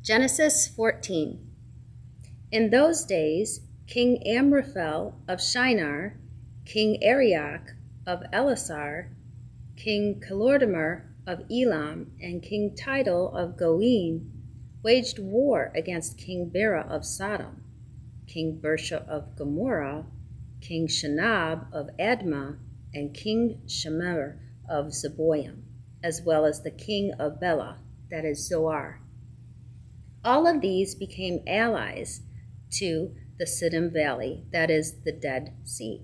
Genesis 14. In those days, King Amraphel of Shinar, King Arioch of Elasar, King Kelordamer of Elam, and King Tidal of Goim waged war against King Bera of Sodom, King Bersha of Gomorrah, King Shinab of Admah, and King Shemer of Zeboim, as well as the king of Bela, that is Zoar. All of these became allies to the Siddim Valley, that is the Dead Sea.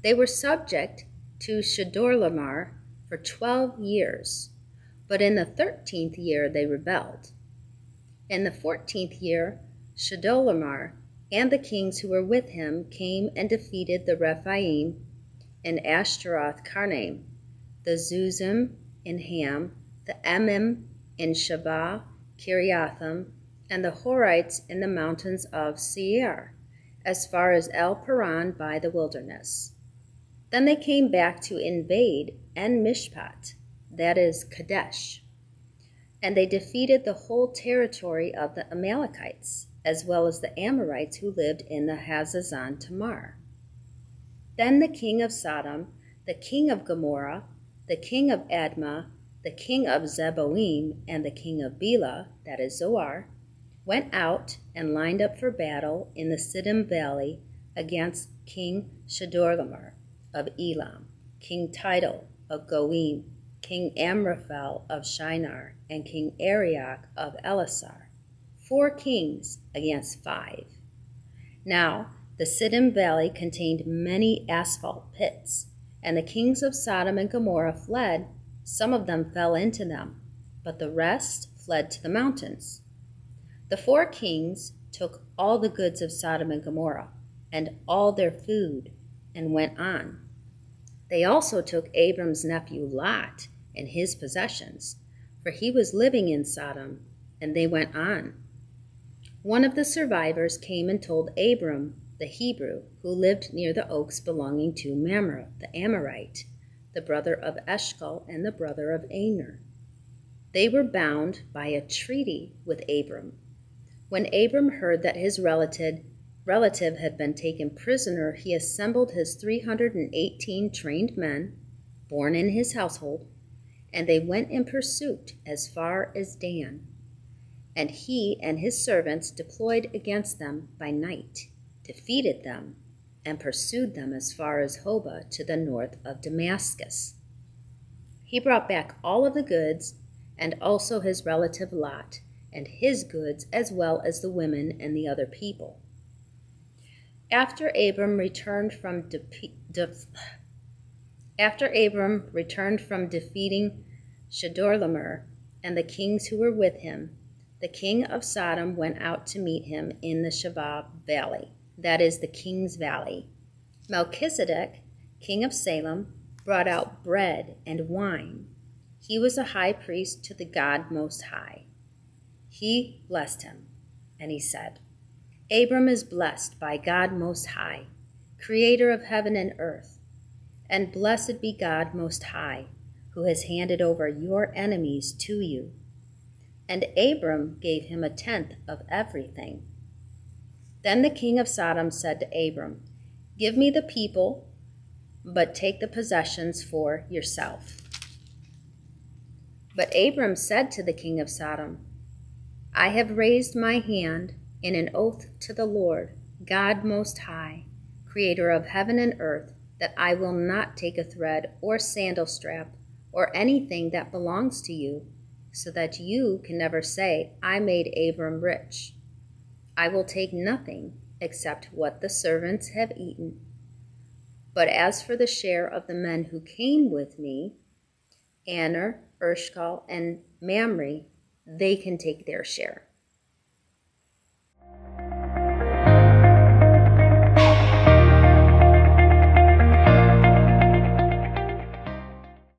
They were subject to Chedorlaomer for 12 years, but in the 13th year they rebelled. In the 14th year, Chedorlaomer and the kings who were with him came and defeated the Rephaim in Ashtaroth Karnaim, the Zuzim in Ham, the Emim in Shabah, Kiriathim, and the Horites in the mountains of Seir, as far as El Paran by the wilderness. Then they came back to invade En Mishpat, that is Kadesh, and they defeated the whole territory of the Amalekites, as well as the Amorites who lived in the Hazazon Tamar. Then the king of Sodom, the king of Gomorrah, the king of Admah, the king of Zeboim, and the king of Bela, that is Zoar, went out and lined up for battle in the Siddim Valley against King Chedorlaomer of Elam, King Tidal of Goim, King Amraphel of Shinar, and King Arioch of Elasar, 4 kings against 5. Now the Siddim Valley contained many asphalt pits, and the kings of Sodom and Gomorrah fled. Some of them fell into them, but the rest fled to the mountains. The 4 kings took all the goods of Sodom and Gomorrah, and all their food, and went on. They also took Abram's nephew Lot and his possessions, for he was living in Sodom, and they went on. One of the survivors came and told Abram, the Hebrew, who lived near the oaks belonging to Mamre, the Amorite, the brother of Eshcol and the brother of Aner. They were bound by a treaty with Abram. When Abram heard that his relative had been taken prisoner, he assembled his 318 trained men, born in his household, and they went in pursuit as far as Dan. And he and his servants deployed against them by night, defeated them, and pursued them as far as Hobah to the north of Damascus. He brought back all of the goods, and also his relative Lot, and his goods, as well as the women and the other people. After Abram returned from defeating Chedorlaomer and the kings who were with him, the king of Sodom went out to meet him in the Shavah Valley, that is the King's Valley. Melchizedek, king of Salem, brought out bread and wine. He was a high priest to the God Most High. He blessed him, and he said, Abram is blessed by God Most High, creator of heaven and earth, and blessed be God Most High, who has handed over your enemies to you. And Abram gave him 1/10 of everything. Then the king of Sodom said to Abram, Give me the people, but take the possessions for yourself. But Abram said to the king of Sodom, I have raised my hand in an oath to the Lord, God Most High, creator of heaven and earth, that I will not take a thread or sandal strap or anything that belongs to you, so that you can never say, I made Abram rich. I will take nothing except what the servants have eaten. But as for the share of the men who came with me, Aner, Eshcol, and Mamre, they can take their share.